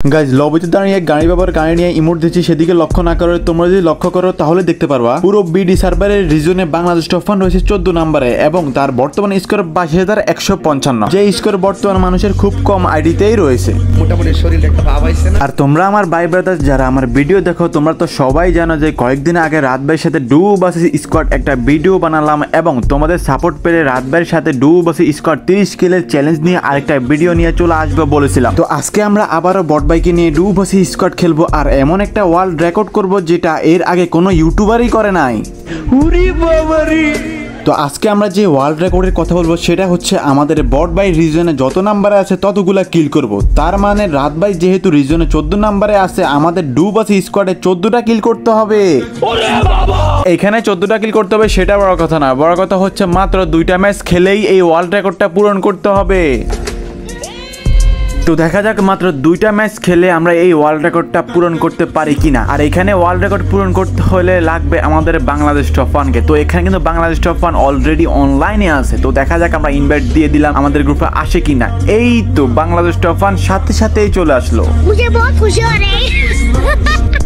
Guys লবিতে দাঁড়িয়ে এক গাড়ি বাবার গাড়ি নিয়ে ইমোট দিচ্ছি, সেদিকে লক্ষ্য না করে তোমরা যদি লক্ষ্য করো তাহলে দেখতে পারবা পুরো বিডি সার্ভারের রিজনে বাংলাদেশ টপ ফান রয়েছে 14 নম্বরে এবং তার বর্তমান স্কোর 22,155। যে স্কোর বর্তমান মানুষের খুব কম আইডিতেই রয়েছে। মোটামুটি শরীরে একটা ভাব আইছে না। আর তোমরা আমার ভাই ব্রাদার যারা আমার ভিডিও দেখো তোমরা তো সবাই জানো যে কয়েকদিন আগে রাত ভাইয়ের সাথে ডু বাসি স্কোয়াড একটা ভিডিও বানালাম এবং তোমাদের সাপোর্ট পেলে রাত ভাইয়ের সাথে ডু বাসি স্কোয়াড 30 কিলের চ্যালেঞ্জ নিয়ে আরেকটা ভিডিও নিয়ে চলে আসবো বলেছিলাম। তো আজকে আমরা আবারও বট বাইকে নিয়ে ডু বাসি স্কোয়াড খেলবো আর এমন একটা ওয়ার্ল্ড রেকর্ড করব যেটা এর আগে কোনো ইউটিউবারই করে নাই। তো আজকে আমরা যে ওয়ার্ল্ড রেকর্ডের কথা বলবো সেটা হচ্ছে আমাদের বট বাই রিজনে যত নাম্বারে আছে ততগুলা কিল করব। তার মানে রাত বাই যেহেতু রিজনে 14 নাম্বারে আছে আমাদের ডু বাসি স্কোয়াডে 14টা কিল করতে হবে। এখানে 14টা কিল করতে হবে সেটা বড় কথা না, বড় কথা হচ্ছে মাত্র 2টা ম্যাচ খেলেই এই ওয়ার্ল্ড রেকর্ডটা পূরণ করতে হবে। তো দেখা যাক মাত্র 2টা ম্যাচ খেলে আমরা এই ওয়ার্ল্ড রেকর্ডটা পূরণ করতে পারি কিনা। আর এখানে ওয়ার্ল্ড রেকর্ড পূরণ করতে হলে লাগবে আমাদের বাংলাদেশ টপ ফানকে। তো এখানে কিন্তু বাংলাদেশ টপ ফান অলরেডি অনলাইনে আছে। তো দেখা যাক আমরা ইনভাইট দিয়ে দিলাম আমাদের গ্রুপে আসে কিনা। এই তো বাংলাদেশ টপ ফান সাথে সাথেই চলে আসলো।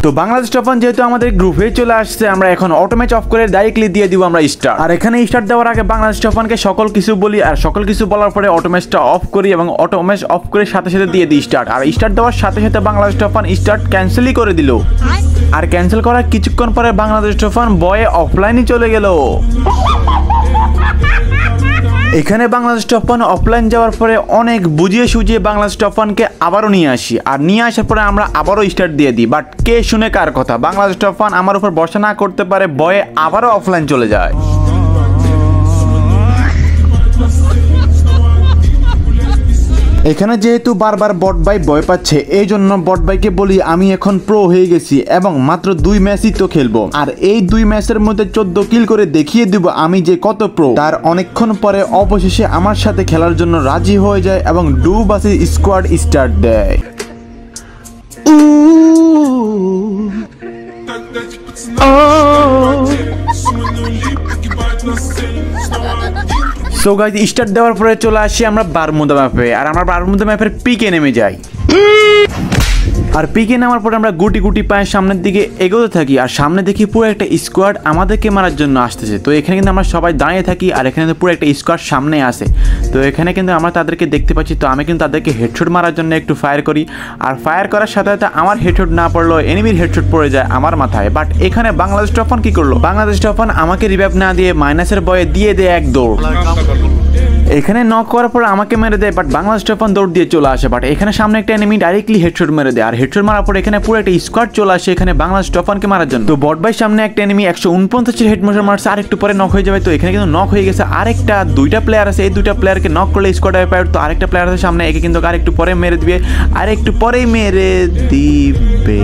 তো বাংলাদেশ টপ ফান যেহেতু আমাদের গ্রুপে চলে আসছে আমরা এখন অটো ম্যাচ অফ করে ডাইরেক্টলি দিয়ে দিব আমরা স্টার্ট। আর এখানে স্টার্ট দেওয়ার আগে বাংলাদেশ টপ ফানকে সকল কিছু বলি আর সকল কিছু বলার পরে অটো ম্যাচটা অফ করি এবং অটো ম্যাচ অফ করে সাথে সাথে দিয়ে দিই স্টার্ট। আর স্টার্ট দেওয়ার সাথে সাথে বাংলাদেশ টপ ফান স্টার্ট ক্যান্সেলই করে দিল। আর ক্যান্সেল করার কিছুক্ষণ পরে বাংলাদেশ টপ ফান বয়ে অফলাইনে চলে গেল। এখানে বাংলাদেশ টপ ফান অফলাইন যাওয়ার পরে অনেক বুঝিয়ে সুঝিয়ে বাংলাদেশ টপ ফানকে আবারও নিয়ে আসি। আর নিয়ে আসার পরে আমরা আবারও স্টার্ট দিয়ে দিই। বাট কে শুনে কার কথা, বাংলাদেশ টপ ফান আমার উপর ভরসা না করতে পারে, বয়ে আবারও অফলাইন চলে যায়। এখানে যেহেতু বারবার বট বাই ভয় পাচ্ছে এই জন্য বট বাইকে বলি আমি এখন প্রো হয়ে গেছি এবং মাত্র 2 ম্যাচই তো খেলবো। আর এই 2 ম্যাচের মধ্যে 14 কিল করে দেখিয়ে দিব আমি যে কত প্রো। তার অনেকক্ষণ পরে অবশেষে আমার সাথে খেলার জন্য রাজি হয়ে যায় এবং ডু বাসি স্কোয়াড স্টার্ট দেয়। সো গাইস স্টার্ট দেওয়ার পরে চলে আসি আমরা বারমুদা ম্যাপে। আর আমরা বারমুদা ম্যাপের পিকে নেমে যাই। আর পিকে নামার পরে আমরা গুটি গুটি পায়ে সামনের দিকে এগোতে থাকি আর সামনে দেখি পুরো একটা স্কোয়াড আমাদেরকে মারার জন্য আসতেছে। তো এখানে কিন্তু আমরা সবাই দাঁড়িয়ে থাকি আর এখানে পুরো একটা স্কোয়াড সামনে আসে। তো এখানে কিন্তু আমরা তাদেরকে দেখতে পাচ্ছি। তো আমি কিন্তু তাদেরকে হেডশট মারার জন্য একটু ফায়ার করি আর ফায়ার করার সাথে সাথে আমার হেডশট না পড়লো, এনিমির হেডশট পড়ে যায় আমার মাথায়। বাট এখানে বাংলাদেশ টপ ফান কি করলো, বাংলাদেশ টপ ফান আমাকে রিভাইভ না দিয়ে মাইনাসের বয়ে দিয়ে দেয় এক দৌড়। এখানে নক করার পর আমাকে মেরে দেয় বাট বাংলাদেশ টপ ফান দৌড় দিয়ে চলে আসে। বাট এখানে সামনে একটা এনিমি ডাইরেক্টলি হেডশট মেরে দেয় আর হেডশট মারার পর এখানে পুরো একটা স্কোয়াড চলে আসে এখানে বাংলাদেশ টপ ফানকে মারার জন্য। তো বট ভাই সামনে একটা এনিমি 149 হেড মারছে আর একটু পরে নক হয়ে যাবে। তো এখানে কিন্তু নক হয়ে গেছে। আরেকটা 2টা প্লেয়ার আছে, এই 2টা প্লেয়ারকে নক করলে স্কোয়াড পায়। তো আরেকটা প্লেয়ার আছে সামনে, একে কিন্তু আর একটু পরে মেরে দিবে আর একটু পরেই মেরে দিবে।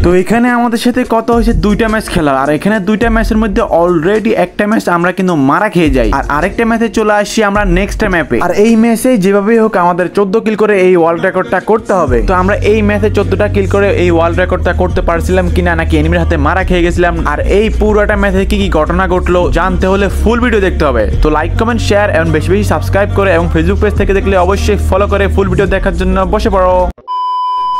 তো এখানে আমাদের সাথে কত হয়েছে 2টা ম্যাচ খেলা আর এখানে 2টা ম্যাচের মধ্যে অলরেডি একটা ম্যাচ আমরা কিন্তু মারা খেয়ে যাই আর আরেকটা ম্যাচে চলে আসি আমরা নেক্সট ম্যাপে। আর এই ম্যাচে যেভাবেই হোক আমাদের 14 কিল করে এই ওয়ার্ল্ড রেকর্ডটা করতে হবে। তো আমরা এই ম্যাচে 14টা কিল করে এই ওয়ার্ল্ড রেকর্ডটা করতে পারছিলাম কিনা নাকি এনিমির হাতে মারা খেয়ে গেছিলাম আর এই পুরোটা ম্যাচে কি কি ঘটনা ঘটলো জানতে হলে ফুল ভিডিও দেখতে হবে। তো লাইক কমেন্ট শেয়ার এবং বেশি বেশি সাবস্ক্রাইব করে এবং ফেসবুক পেজ থেকে দেখলে অবশ্যই ফলো করে ফুল ভিডিও দেখার জন্য বসে পড়ো।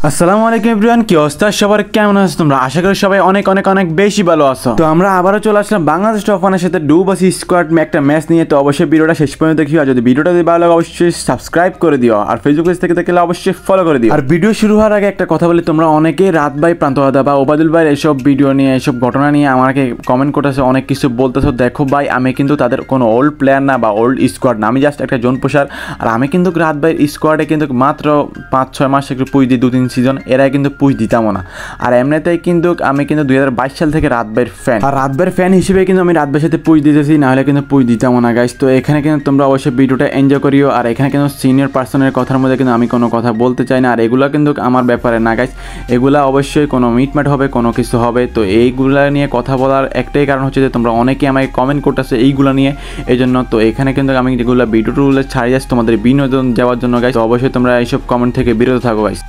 আসসালামু আলাইকুম এভরিওয়ান, কি অবস্থা সবার, কেমন আছো তোমরা? আশা করি সবাই অনেক অনেক অনেক বেশি ভালো আছো। তো আমরা আবারও চলে আসলাম বাংলাদেশ টপ ফানের সাথে ডু বাসি স্কোয়াড একটা ম্যাচ নিয়ে। তো অবশ্যই ভিডিওটা শেষ পর্যন্ত দেখিও আর যদি ভিডিওটা ভালো লাগে অবশ্যই সাবস্ক্রাইব করে দিও আর ফেসবুক পেজ থেকে দেখলে অবশ্যই ফলো করে দিও। আর ভিডিও শুরু হওয়ার আগে একটা কথা বলি, তোমরা অনেকেই রাত ভাই, প্রান্তদাদা বা ওবায়দুল ভাই এসব ভিডিও নিয়ে এসব ঘটনা নিয়ে আমাকে কমেন্ট করতেছো, অনেক কিছু বলতেছো। দেখো ভাই, আমি কিন্তু তাদের কোনো ওল্ড প্লেয়ার না বা ওল্ড স্কোয়াড না, আমি জাস্ট একটা জোন পোষার। আর আমি কিন্তু রাত ভাই স্কোয়াডে কিন্তু মাত্র 5-6 মাস একটু পুজ দিই, 2-3 সিজন, এরা কিন্তু পুজ দিতাম না। আর এমনিতেই কিন্তু আমি কিন্তু 2022 সাল থেকে রাত ভাইয়ের ফ্যান আর রাত ভাইয়ের ফ্যান হিসেবে কিন্তু আমি রাত ভাইয়ের সাথে পুজ দিতেছি, না হলে কিন্তু পুজ দিতাম না গাইস। তো এখানে কিন্তু তোমরা অবশ্যই ভিডিওটা এনজয় করিও। আর এখানে কিন্তু সিনিয়র পার্সনের কথার মধ্যে কিন্তু আমি কোনো কথা বলতে চাই না আর এগুলো কিন্তু আমার ব্যাপারে না গাইস, এগুলা অবশ্যই কোনো মিটমাট হবে, কোনো কিছু হবে। তো এইগুলা নিয়ে কথা বলার একটাই কারণ হচ্ছে যে তোমরা অনেকেই আমাকে কমেন্ট করতেছো এইগুলো নিয়ে, এই জন্য। তো এখানে কিন্তু আমি যেগুলো ভিডিও টুলে ছাড়ি যাচ্ছি তোমাদের বিনোদন যাওয়ার জন্য গাইস, তো অবশ্যই তোমরা এইসব কমেন্ট থেকে বিরত থাকো গাইস।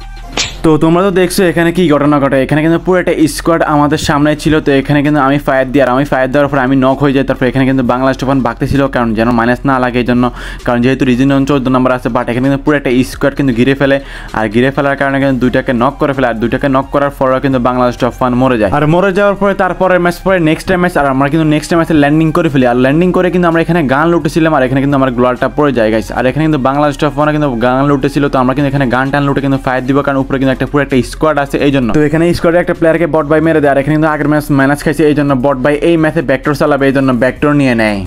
তো তোমরা তো দেখছো এখানে কি ঘটনা ঘটে। এখানে কিন্তু পুরো একটা স্কোয়াড আমাদের সামনে ছিল। তো এখানে কিন্তু আমি ফায়ার দেওয়ার পরে আমি নক হয়ে যাই। তারপর এখানে কিন্তু বাংলা স্টোফান বাগতে ছিল, কারণ যেন মাইনাস না লাগে এই জন্য, কারণ যেহেতু রিজিয়ন 14 নম্বর আছে। বাট এখানে কিন্তু পুরো একটা স্কোয়াড কিন্তু ঘিরে ফেলে, আর ঘিরে ফেলার কারণে কিন্তু দুইটাকে নক করে ফেলে, আর দুইটাকে নক করার পরেও কিন্তু বাংলা স্টোফান মরে যায়। আর মরে যাওয়ার পরে তারপরে ম্যাচ পরে নেক্সট ম্যাচ, আর আমরা কিন্তু নেক্সট ম্যাচে ল্যান্ডিং করে ফেলি। আর ল্যান্ডিং করে কিন্তু আমরা এখানে গান লুটেছিলাম, আর এখানে কিন্তু আমার গ্লোয়ালটা পড়ে যায় গাইস। আর এখানে কিন্তু বাংলা স্টোফান কিন্তু গান লুটেছিল, তো আমরা কিন্তু এখানে গান টান লুটে কিন্তু ফায়ার দিব, কারণ উপরে কিন্তু একটা পুরো একটা স্কোয়াড আছে এই জন্য। তো এখানে স্কোয়াডে একটা প্লেয়ারকে বট বাই মেরে দেয়, আর এখানে কিন্তু আগের ম্যাচ মাইনাস খাইছে এই জন্য বট বাই এই ম্যাচে ব্যাকটোর চালাবে, এই জন্য ব্যাকটোর নিয়ে নেয়।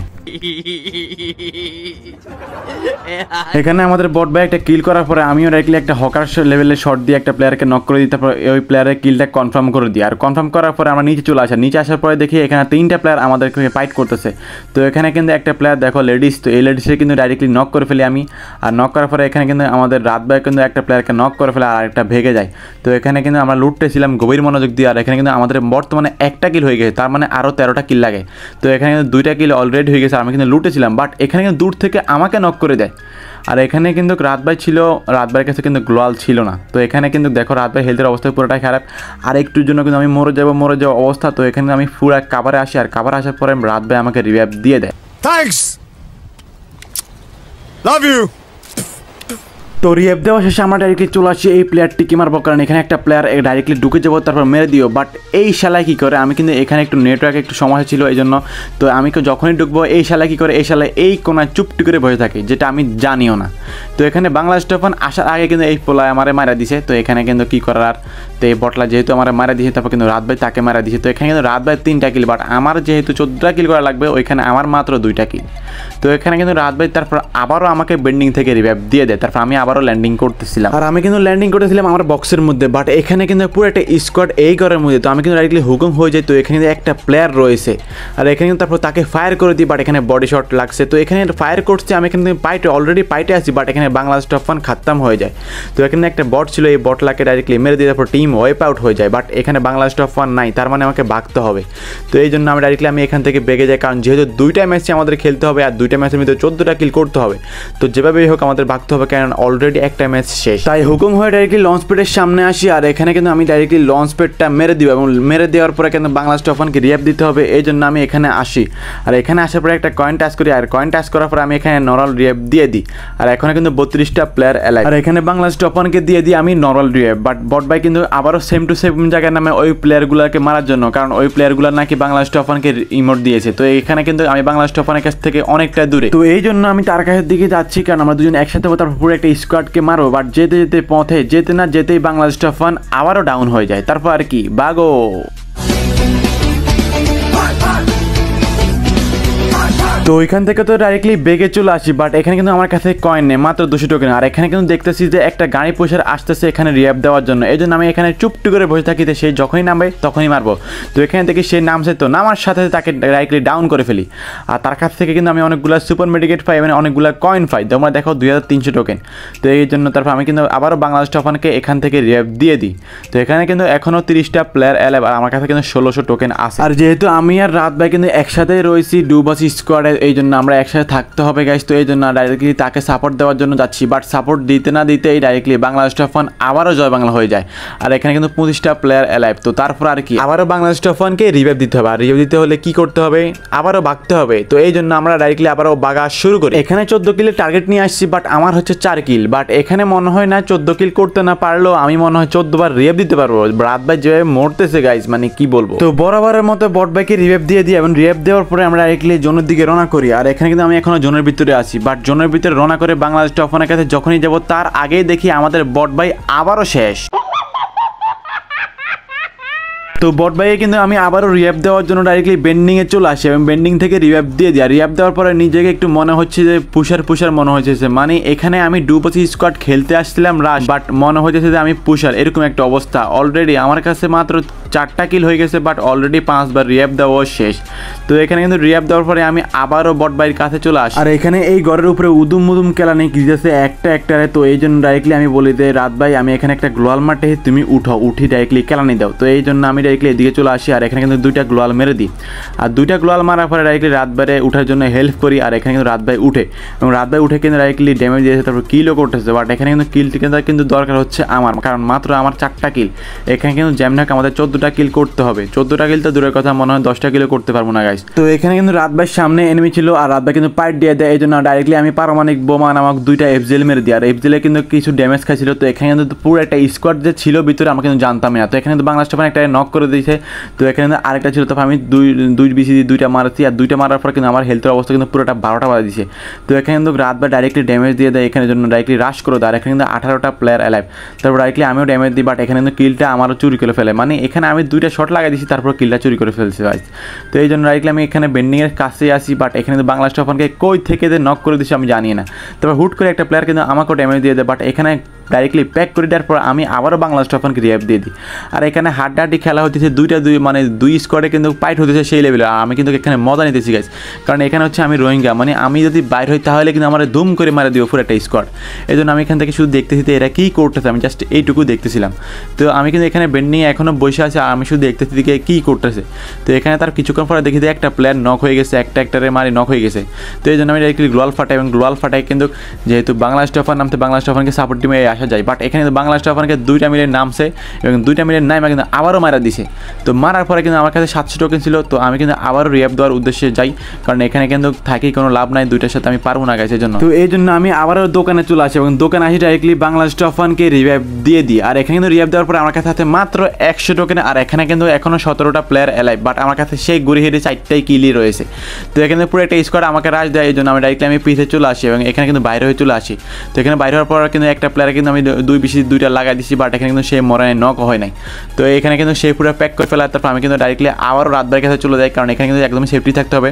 এখানে আমাদের বট বাই একটা কিল করার পরে আমিও ডাইরেক্টলি একটা হকার লেভেলের শট দিয়ে একটা প্লেয়ারকে নক করে দিই, তারপর ওই প্লেয়ারের কিলটা কনফার্ম করে দিই। আর কনফার্ম করার পরে আমরা নিচে চলে আসি। নিচে আসার পরে দেখি এখানে 3টা প্লেয়ার আমাদেরকে ফাইট করতেছে। তো এখানে কিন্তু একটা প্লেয়ার দেখো লেডিস, তো এই লেডিসে কিন্তু ডাইরেক্টলি নক করে ফেলি আমি। আর নক করার পরে এখানে কিন্তু আমাদের রাত ভাই কিন্তু একটা প্লেয়ারকে নক করে ফেলে, আর একটা ভেগে যায়। তো এখানে কিন্তু আমরা লুটতেছিলাম গভীর মনোযোগ দিয়ে। আর এখানে কিন্তু আমাদের বর্তমানে একটা কিল হয়ে গেছে, তার মানে আরও 13টা কিল লাগে। তো এখানে কিন্তু 2টা কিল অলরেডি হয়ে গেছে, আমি কিন্তু লুটেছিলাম। বাট এখানে কিন্তু দূর থেকে আমাকে নক করে দেয়। আর এখানে কিন্তু রাত ভাই ছিল, রাত ভাইয়ের কাছে কিন্তু গ্লোয়াল ছিল না। তো এখানে কিন্তু দেখো রাত ভাই হেলথের অবস্থা পুরোটাই খারাপ, আর একটুর জন্য কিন্তু আমি মরে যাবো অবস্থা। তো এখানে আমি পুরো কাভারে আসি, আর কাভারে আসার পরে রাত ভাই আমাকে রিভাইভ দিয়ে দেয়। Thanks, love you. তো রিভাইভ দেওয়া শেষে আমরা ডাইরেক্টলি চলে আসি এই প্লেয়ারটিকে মারবো, কারণ এখানে একটা প্লেয়ার ডাইরেক্টলি ঢুকে যাবো, তারপর মেরে দিও। বাট এই শালায় কী করে, আমি কিন্তু এখানে একটু নেটওয়ার্কে একটু সমস্যা ছিল এই জন্য। তো আমি যখনই ঢুকবো এই শালায় কী করে, এই শালায় এই কোনায় চুপটি করে বসে থাকে, যেটা আমি জানিও না। তো এখানে বাংলা স্টোফান আসার আগে কিন্তু এই পোলায় আমারে মারা দিছে। তো এখানে কিন্তু কী করার, তো এই বটলা যেহেতু আমার মারা দিয়েছে, তারপর কিন্তু রাত ভাই তাকে মারা দিয়েছে। তো এখানে কিন্তু রাত ভাই 3টা কিল, বাট আমার যেহেতু 14টা কিল করা লাগবে, ওইখানে আমার মাত্র 2টা কিল। তো এখানে কিন্তু রাত ভাই তারপর আবারও আমাকে বেন্ডিং থেকে রিভাইভ দিয়ে দেয়, তারপর আমি আবারও ল্যান্ডিং করতেছিলাম। আর আমি কিন্তু ল্যান্ডিং করতেছিলাম আমার বক্সের মধ্যে। বাট এখানে কিন্তু পুরো একটা স্কোয়াড এই ঘরের মধ্যে। তো আমি কিন্তু ডাইরেক্টলি হুকুম হয়ে যাই। তো এখানে একটা প্লেয়ার রয়েছে, আর এখানে কিন্তু তারপর তাকে ফায়ার করে দিই। বাট এখানে বডি শট লাগছে। তো এখানে ফায়ার করছে, আমি এখানে অলরেডি পাইটে আছি। বাট এখানে বাংলা স্টোফান খাত্তাম হয়ে যায়। তো এখানে একটা বট ছিল, এই বটলাকে ডাইরেক্টলি মেরে দিয়ে তারপর টিম ওয়াইপ আউট হয়ে যায়। বাট এখানে বাংলা স্টোফান নাই, তার মানে আমাকে ভাগতে হবে। তো এই জন্য আমি এখান থেকে বেগে যাই, কারণ যেহেতু 2টা ম্যাচে আমাদের খেলতে হবে, আর 2টা ম্যাচের মধ্যে 14টা কিল করতে হবে। তো যেভাবেই হোক আমাদের ভাগতে হবে, কারণ অলরেডি একটা ম্যাচ শেষ। তাই হুকুম হয়ে ডাইরেক্টলি লঞ্চ প্যাডের সামনে আসি। আর এখানে কিন্তু আমি ডাইরেক্টলি লঞ্চ প্যাডটা মেরে দিব, এবং মেরে দেওয়ার পরে কিন্তু বাংলা স্টোফানকে রিভাইভ দিতে হবে, এই জন্য আমি এখানে আসি। আর এখানে আসার পরে একটা কয়েন টাচ করি, আর কয়েন টাচ করার পরে আমি এখানে নর্মাল রিভাইভ দিয়ে দিই। আর এখানে কিন্তু 32টা প্লেয়ার অ্যালাইভ, আর এখানে বাংলা স্টোফানকে দিয়ে দিই আমি নর্মাল রিভাইভ। বাট বট ভাই কিন্তু আবারও সেম টু সেম জায়গায় নামে ওই প্লেয়ারগুলোকে মারার জন্য, কারণ ওই প্লেয়ারগুলো নাকি বাংলা স্টোফানকে ইমোট দিয়েছে। তো এখানে কিন্তু আমি বাংলা স্টোফানের কাছ থেকে অনেকটা দূরে। তো এই জন্য আমি তার কাছের দিকে যাচ্ছি, কারণ আমরা দুজন একসাথে তারপর পুরো একটা স্কোয়াডকে মারবো। বাট যেতে যেতে পথে যেতে না যেতেই বাংলা স্টোফান আবারও ডাউন হয়ে যায়। তারপর আর কি বাগো। তো ওইখান থেকে তো ডাইরেক্টলি বেগে চলে আসি। বাট এখানে কিন্তু আমার কাছে কয়েন নেই, মাত্র 200 টোকেন। আর এখানে কিন্তু দেখতেছি যে একটা গাড়ি পয়সার আসতেছে এখানে রিয়াপ দেওয়ার জন্য, এই জন্য আমি এখানে চুপটি করে বসে থাকি, সে যখনই নামবে তখনই মারবো। তো এখানে দেখি সে নামছে, তো নামার সাথে তাকে ডাইরেক্টলি ডাউন করে ফেলি। আর তার কাছ থেকে কিন্তু আমি অনেকগুলো সুপার মেডিকেট পাই, মানে অনেকগুলো কয়েন পাই। তোমরা দেখো 2300 টোকেন। তো এই জন্য তারপর আমি কিন্তু আবারও বাংলা স্টোফানকে এখান থেকে রিয়াপ দিয়ে দিই। তো এখানে কিন্তু এখনও 30টা প্লেয়ার অ্যালাইভ, আর আমার কাছে কিন্তু 1600 টোকেন আছে। আর যেহেতু আমি আর রাত ভাই কিন্তু একসাথেই রয়েছি ডুবাস স্কোয়াডে, এই জন্য আমরা একসাথে থাকতে হবে গাইস। তো এই জন্য ডাইরেক্টলি তাকে সাপোর্ট দেওয়ার জন্য যাচ্ছি। বাট সাপোর্ট দিতে না দিতেই ডাইরেক্টলি বাংলা স্টোফান আবারও জয় বাংলা হয়ে যায়। আর এখানে কিন্তু 25টা প্লেয়ার অ্যালাইভ। তো তারপর আর কি আবারও বাংলা স্টোফানকে রিভাইভ দিতে হবে। আর রিভাইভ দিতে হলে কি করতে হবে, আবারও ভাগতে হবে। তো এই জন্য আমরা ডাইরেক্টলি আবারও ভাগা শুরু করি। এখানে 14 কিলের টার্গেট নিয়ে আসছি, বাট আমার হচ্ছে 4 কিল। বাট এখানে মনে হয় না 14 কিল করতে না পারলেও আমি মনে হয় 14 বার রিভাইভ দিতে পারবো। রাত ভাই যেভাবে মরতেছে গাইস, মানে কি বলবো। তো বরাবরের মতো বট ভাইকে রিভাইভ দিয়ে দিই, এবং রিভাইভ দেওয়ার পরে আমরা ডাইরেক্টলি জোনের দিকে রওনা করি। আর এখানে কিন্তু আমি এখনো জোনের ভিতরে আছি। বাট জোনের ভিতরে রওনা করে বাংলাদেশ স্টোফানের কাছে যখনই যাব, তার আগেই দেখি আমাদের বট ভাই আবারও শেষ। তো বট ভাইয়ে কিন্তু আমি আবারও রিভাইভ দেওয়ার জন্য ডাইরেক্টলি বেন্ডিংয়ে চলে আসি, এবং বেন্ডিং থেকে রিভাইভ দিয়ে দিই। আর রিভাইভ দেওয়ার পরে নিজেকে একটু মনে হচ্ছে যে পুষার মনে হচ্ছে, মানে এখানে আমি ডুবসি স্কোয়াড খেলতে আসছিলাম রাশ, বাট মনে হচ্ছে যে আমি পুষার, এরকম একটা অবস্থা। অলরেডি আমার কাছে মাত্র 4টা কিল হয়ে গেছে, বাট অলরেডি 5 বার রিভাইভ দেওয়া শেষ। তো এখানে কিন্তু রিভাইভ দেওয়ার পরে আমি আবারও বট ভাইয়ের কাছে চলে আসি। আর এখানে এই ঘরের উপরে উদুম কেলা নেই গিয়েছে একটারে। তো এই জন্য ডাইরেক্টলি আমি বলি যে রাত ভাই, আমি এখানে একটা গ্লোয়াল মাঠে, তুমি উঠি ডাইরেক্টলি কেলানি দাও। তো এই জন্য আমি ডাইরেক্টলি এদিকে চলে আসি আর এখানে কিন্তু দুইটা গ্লোয়াল মেরে দিই। আর দুইটা গ্লোয়াল মারার পরে ডাইরেক্টলি রাত ভাইয়ের উঠার জন্য হেল্প করি। আর এখানে কিন্তু রাত ভাই উঠে এবং রাত ভাই উঠে কিন্তু ডাইরেক্টলি ড্যামেজ দিয়েছে, তারপর কিলও করতেছে। বাট এখানে কিন্তু কিলটি কিন্তু দরকার হচ্ছে আমার, কারণ মাত্র আমার 4টা কিল। এখানে কিন্তু জ্যামনাক আমাদের 14টা কিল করতে হবে। 14টা কিল তো দূরের কথা, মনে হয় 10টা কিলও করতে পারবো না গাইস। তো এখানে কিন্তু রাত ভাইয়ের সামনে এনিমি ছিল আর রাত ভাই কিন্তু পাইট দিয়ে দেয়। এই জন্য ডাইরেক্টলি আমি পারমাণবিক বোমা নামক দুইটা এফজেল মেরে দিই। আর এফজেলে কিন্তু কিছু ড্যামেজ খাইছিল। তো এখানে কিন্তু পুরো একটা স্কোয়াড যে ছিল ভিতরে আমরা কিন্তু জানতামই না। তো এখানে কিন্তু বাংলাদেশ একটা নক করে দিয়েছে। তো এখানে আরেকটা ছিল, তারপর আমি দুই বিসি দিয়ে দুইটা মারছি। আর দুইটা মারার পর কিন্তু আমার হেলথের অবস্থা কিন্তু পুরোটা 12টা বাজে দিয়েছে। তো এখানে কিন্তু রাত ভাই ডাইরেক্টলি ড্যামেজ দিয়ে দেয়, এখানে জন্য ডাইরেক্টলি রাশ করে দেয়। আর এখানে কিন্তু 18টা প্লেয়ার অ্যালাইভ। তারপর ডাইরেক্টলি আমিও ড্যামেজ দিই, বাট এখানে কিন্তু কিলটা আমারও চুরি করে ফেলে। মানে এখানে আমি দুইটা শট লাগাই দিয়েছি, তারপর কিলটা চুরি করে ফেলছি গাইস। তো এই জন্য ডাইরেক্টলি আমি এখানে বেন্ডিংয়ের কাছে আসি, বাট এখানে কিন্তু বাংলাদেশ টফানকে কই থেকে যে নক করে দিচ্ছি আমি জানি না। তারপর হুট করে একটা প্লেয়ার কিন্তু আমাকেও ড্যামেজ দিয়ে দেয়, বাট এখানে ডাইরেক্টলি প্যাক করে দেওয়ার পর আমি আবারও বাংলাদেশ টফানকে রিয়াপ দিয়ে দিই। আর এখানে হাড্ডাহাড্ডি খেলা হতেছে, মানে দুই স্কোয়াডে কিন্তু ফাইট হতেছে সেই লেভেলে। আর আমি কিন্তু এখানে মজা নিতেছি গাইস, কারণ এখানে হচ্ছে আমি রোহিঙ্গা, মানে আমি যদি বাইর হই তাহলে কিন্তু আমার দুম করে মারা দিব পুরো একটা স্কোয়াড। এই জন্য আমি এখান থেকে শুধু দেখতেছি তো এরা কী করতেছে, আমি জাস্ট এইটুকু দেখতেছিলাম। তো আমি কিন্তু এখানে বেন্ডিং এখনও বসে আছে আর আমি শুধু দেখতেছি দিকে কী করতেছে। তো এখানে তার কিছুক্ষণ পরে দেখি যে একটা প্লেয়ার নক হয়ে গেছে, একটারে মারি নক হয়ে গেছে। তো এই জন্য আমি ডাইরেক্টলি গ্লোয়াল ফাটাই এবং গ্লোয়াল ফাটাই কিন্তু যেহেতু বাংলাদেশ টফান নামতে বাংলাদেশ টফানকে সাপোর্ট টিমে আসা যায়। বাট এখানে বাংলাদেশ টফানকে 2টা মিলে নামছে এবং 2টা মিলে নামে কিন্তু আবারও মারা দিছে। তো মারার পরে কিন্তু আমার কাছে 700 টোকেন ছিল। তো আমি কিন্তু আবারও রিয়াপ দেওয়ার উদ্দেশ্যে যাই, কারণ এখানে কিন্তু থাকি কোনো লাভ নাই, দুইটার সাথে আমি পারবো না গাইছে জন্য। তো এই জন্য আমি আবারও দোকানে চলে আসি এবং দোকানে আসি ডাইরেক্টলি বাংলাদেশ টফানকে রিভাইভ দিয়ে দিই। আর এখানে কিন্তু রিভাইভ দেওয়ার পরে আমার কাছে আছে মাত্র 100 টোকেন। আর এখানে কিন্তু এখনও 17টা প্লেয়ার অ্যালাইভ, বাট আমার কাছে সেই ঘুরে হেঁটে 4টাই কিলই রয়েছে। তো এখানে পুরো একটা স্কোয়াড আমাকে রাশ দেয়, এই জন্য আমি ডাইরেক্টলি আমি পিছে চলে আসি এবং এখানে কিন্তু বাইরে হয়ে চলে আসি। তো এখানে বাইরে হওয়ার পর কিন্তু একটা প্লেয়ারে কিন্তু আমি দুইটা লাগাই দিচ্ছি, বাট এখানে কিন্তু সে মরে নক হয় নাই। তো এখানে কিন্তু সে পুরো প্যাক করে ফেলার তারপর আমি কিন্তু ডাইরেক্টলি আবারও রাত ভাইয়ের কাছে চলে যাই, কারণ এখানে কিন্তু একদম সেফটি থাকতে হবে।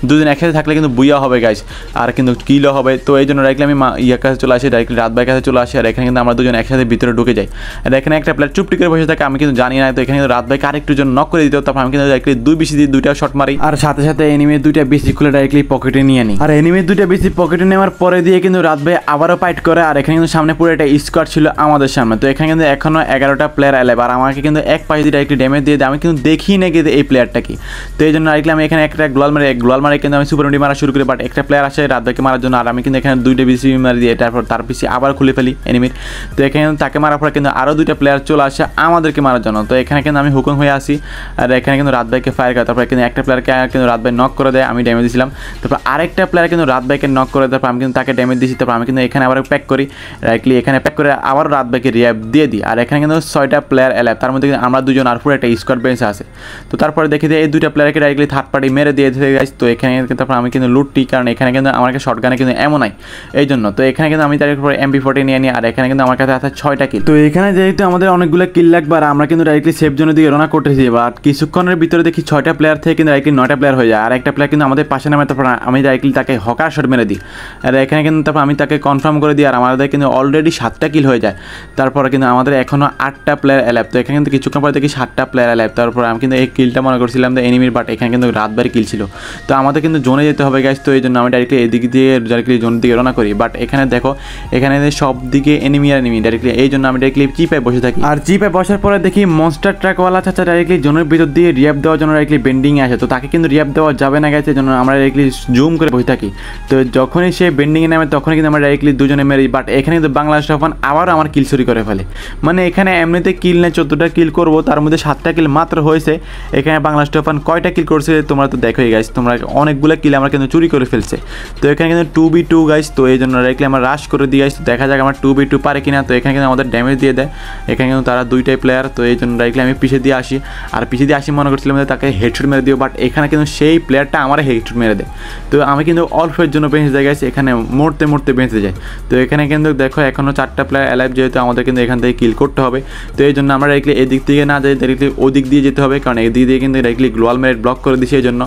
দুদিন একসাথে থাকলে কিন্তু বুইয়া হবে গাইস, আর কিন্তু কিলও হবে। তো এই জন্য ডাইরেক্টলি আমি ইয়ার কাছে চলে আসি, ডাইরেক্টলি রাত ভাইয়ের কাছে চলে আসি। আর এখানে কিন্তু আমরা দুজন একসাথে ভিতরে ঢুকে যাই। আর এখানে একটা প্লেয়ার চুপটি করে বসে থাকে, আমি কিন্তু জানি না। তো এখানে কিন্তু রাত ভাইকে আরেকটু জন নক করে দিতে, তারপর আমি কিন্তু ডাইরেক্টলি 2 বিসি দিয়ে 2টা শট মারি। আর সাথে সাথে এনিমির 2টা বিসি খুলে ডাইরেক্টলি পকেটে নিয়ে নিই। আর এনিমির 2টা বিসি পকেটে নেওয়ার পরে দিয়ে কিন্তু রাত ভাই আবারও ফাইট করে। আর এখানে কিন্তু সামনে পুরো একটা স্কোয়াড ছিল আমাদের সামনে। তো এখানে কিন্তু এখনও 11টা প্লেয়ার অ্যালাইভ। আর আমাকে কিন্তু এক পাশ দিয়ে ডাইরেক্টলি ড্যামেজ দিয়ে দেয়, আমি কিন্তু দেখি না কিন্তু এই প্লেয়ারটা কি। তো এই জন্য ডাইরেক্টলি আমি এখানে একটা গ্লোয়াল মারে কিন্তু আমি সুপার মারা শুরু করি। বাট একটা প্লেয়ার আসে রাত ভাইকে মারার জন্য, আর আমি কিন্তু এখানে 2টা বিসি মারি দিয়ে তার পিছিয়ে আবার খুলে ফেলি এনিমির। তো এখানে তাকে মারার পরে কিন্তু আরও 2টা প্লেয়ার চলে আসে আমাদেরকে মারার জন্য। তো এখানে কিন্তু আমি হুকুম হয়ে আসি আর এখানে কিন্তু রাত ভাইকে ফায়ার করে। তারপরে কিন্তু একটা প্লেয়ারকে কিন্তু রাত ভাই নক করে দেয়, আমি ড্যামেজ দিয়েছিলাম। তারপর আরেকটা প্লেয়ার কিন্তু রাত ভাইকে নক করে, তারপর আমি কিন্তু তাকে ড্যামেজ দিয়েছি। তারপর আমি কিন্তু এখানে আবার প্যাক করি, ডাইরেক্টলি এখানে প্যাক করে আবার রাত ভাইকে রিয়াপ দিয়ে দিই। আর এখানে কিন্তু 6টা প্লেয়ার অ্যালাইভ, তার মধ্যে কিন্তু আমরা দুজন আর পুরো একটা স্কোয়াড বেঞ্চে আছে। তো তারপরে দেখি যে এই 2টা প্লেয়ারকে ডাইরেক্টলি থার্ড পার্টি মেরে দিয়ে গাইস। তো এখানে তারপর আমি কিন্তু লুটটি, কারণ এখানে কিন্তু আমার কাছে শর্টগানে কিন্তু এমন নাই এই জন্য। তো এখানে কিন্তু আমি ডাইরেক্ট MP40 নিয়ে নিই। আর এখানে কিন্তু আমার কাছে আছে 6টা কিল। তো এখানে যেহেতু আমাদের অনেকগুলো কিল লাগবে আর আমরা কিন্তু ডাইরেক্টলি সেফ জোনের দিকে রওনা করতেছি। বাট কিছুক্ষণের ভিতরে দেখি 6টা প্লেয়ার থেকে কিন্তু ডাইরেক্টলি 9টা প্লেয়ার হয়ে যায়। আর একটা প্লেয়ার কিন্তু আমাদের পাশে নামে, তারপর আমি ডাইরেক্টলি তাকে হকার শট মেরে দিই। আর এখানে কিন্তু তারপর আমি তাকে কনফার্ম করে দিই। আর আমাদের কিন্তু অলরেডি 7টা কিল হয়ে যায়। তারপরে কিন্তু আমাদের এখনও 8টা প্লেয়ার অ্যালাইভ। তো এখানে কিন্তু কিছুক্ষণ পরে দেখি 7টা প্লেয়ার অ্যালাইভ। তারপর আমি কিন্তু এই কিলটা মনে করছিলাম যে এনিমির, বাট এখানে কিন্তু রাত ভাইয়ের কিল ছিল। তো আমাদের কিন্তু জোনে যেতে হবে গাইস। তো এই জন্য আমি ডাইরেক্টলি এদিক দিয়ে ডাইরেক্টলি জোনের দিকে রওনা করি। বাট এখানে দেখো এখানে সব দিকে এনিমি ডাইরেক্টলি, এই জন্য আমি ডাইরেক্টলি চিপায় বসে থাকি। আর চিপায় বসার পরে দেখি মনস্টার ট্রাকওয়ালা চাচা ডাইরেক্টলি জোনের ভিতর দিয়ে রিয়াপ দেওয়ার জন্য ডাইরেক্টলি বেন্ডিংয়ে আসে। তো তাকে কিন্তু রিয়াপ দেওয়া যাবে না গেছে, জন্য আমরা ডাইরেক্টলি জুম করে বসে থাকি। তো যখনই সে বেন্ডিংয়ে নামে তখনই কিন্তু আমরা ডাইরেক্টলি দুজনে মেরি। বাট এখানে কিন্তু বাংলাদেশ টফান আবারও আমার কিল চুরি করে ফেলে। মানে এখানে এমনিতে কিল নেই 14টা কিল করবো, তার মধ্যে 7টা কিল মাত্র হয়েছে। এখানে বাংলাদেশ টফান কয়টা কিল করছে তোমরা তো দেখোই গাইস, তোমরা অনেকগুলো কিল আমরা কিন্তু চুরি করে ফেলছে। তো এখানে কিন্তু 2v2 গাইস। তো এই জন্য ডাইরেক্টলি আমরা রাশ করে দিই গাইস। দেখা যাক আমার 2v2 পারে কিনা। তো এখানে কিন্তু আমাদের ড্যামেজ দিয়ে দেয়। এখানে কিন্তু তারা 2টাই প্লেয়ার। তো এই জন্য ডাইরেক্টলি আমি পিছিয়ে দিয়ে আসি। আর পিছিয়ে দিয়ে আসি মনে করছিলাম যে তাকে হেডশট মেরে দিও, বাট এখানে কিন্তু সেই প্লেয়ারটা আমার হেডশট মেরে দেয়। তো আমি কিন্তু অল্পের জন্য বেঁচে যাই গাইস, এখানে মরতে মরতে বেঁচে যায়। তো এখানে কিন্তু দেখো এখনও 4টা প্লেয়ার অ্যালাইভ, যেহেতু আমাদের কিন্তু এখান থেকে কিল করতে হবে। তো এই জন্য আমরা ডাইরেক্টলি এদিক থেকে না যাই, ডাইরেক্টলি ওদিক দিয়ে যেতে হবে, কারণ এদিক দিয়ে কিন্তু ডাইরেক্টলি গ্লোয়াল মেরে ব্লক করে দিছি এই জন্য।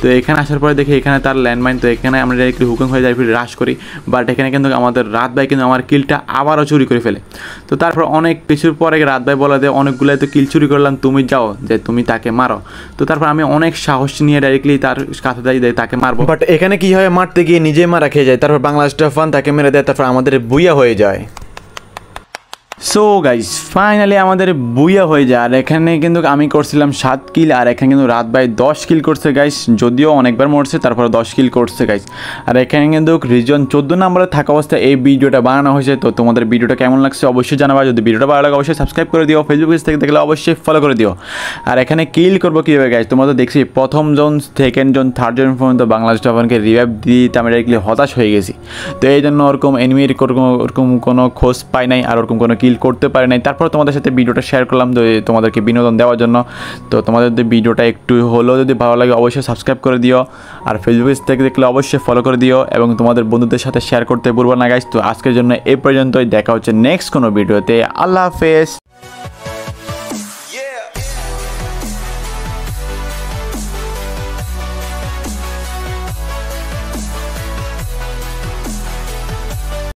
তো এখানে আসার পরে দেখি এখানে তার ল্যান্ডমাইন। তো এখানে আমরা ডাইরেক্টলি হুকুম হয়ে যাই, ফিরে রাশ করি। বাট এখানে কিন্তু আমাদের রাত ভাই কিন্তু আমার কিলটা আবারও চুরি করে ফেলে। তো তারপর অনেক কিছুর পরে রাত ভাই বলা দেয় অনেকগুলাই তো কিল চুরি করলাম, তুমি যাও যে তুমি তাকে মারো। তো তারপর আমি অনেক সাহস নিয়ে ডাইরেক্টলি তার কাছে যাই, তাকে মারবো। বাট এখানে কি হয়, মারতে গিয়ে নিজে মারা খেয়ে যায়। তারপর বাংলাদেশ টফান তাকে মেরে দেয়, তারপর আমাদের বুইয়া হয়ে যায়। সো গাইস ফাইনালি আমাদের বুইয়া হয়ে যায়। আর এখানে কিন্তু আমি করছিলাম 7 কিল, আর এখানে কিন্তু রাত ভাই 10 কিল করছে গাইস, যদিও অনেকবার মরছে তারপরে 10 কিল করছে গাইস। আর এখানে কিন্তু রিজন 14 নম্বরে থাকা অবস্থায় এই ভিডিওটা বানানো হয়েছে। তো তোমাদের ভিডিওটা কেমন লাগছে অবশ্যই জানাবা। যদি ভিডিওটা ভালো লাগে অবশ্যই সাবস্ক্রাইব করে দিও, ফেসবুক পেজ থেকে দেখলে অবশ্যই ফলো করে দিও। আর এখানে কিল করবো কীভাবে গাইস, তোমরা তো দেখছি প্রথম zone, second zone, third zone পর্যন্ত বাংলাদেশ জাপানকে রিভাইভ দিতে আমি ডাইরেক্টলি হতাশ হয়ে গেছি। তো এই জন্য ওরকম এনিমির ওরকম কোনো খোঁজ পাই নাই, আর ওরকম কোনো কিল করতে পারি নাই। তারপর তোমাদের সাথে ভিডিওটা শেয়ার করলাম তো তোমাদেরকে বিনোদন দেওয়ার জন্য। তো তোমাদের যদি ভিডিওটা একটু হলেও যদি ভালো লাগে অবশ্যই সাবস্ক্রাইব করে দিও, আর ফেসবুক পেজ থেকে দেখলে অবশ্যই ফলো করে দিও, এবং তোমাদের বন্ধুদের সাথে শেয়ার করতে ভুলবো না গাইস। তো আজকের জন্য এই পর্যন্তই, দেখা হচ্ছে নেক্সট কোনো ভিডিওতে। আল্লাহ হাফেজ।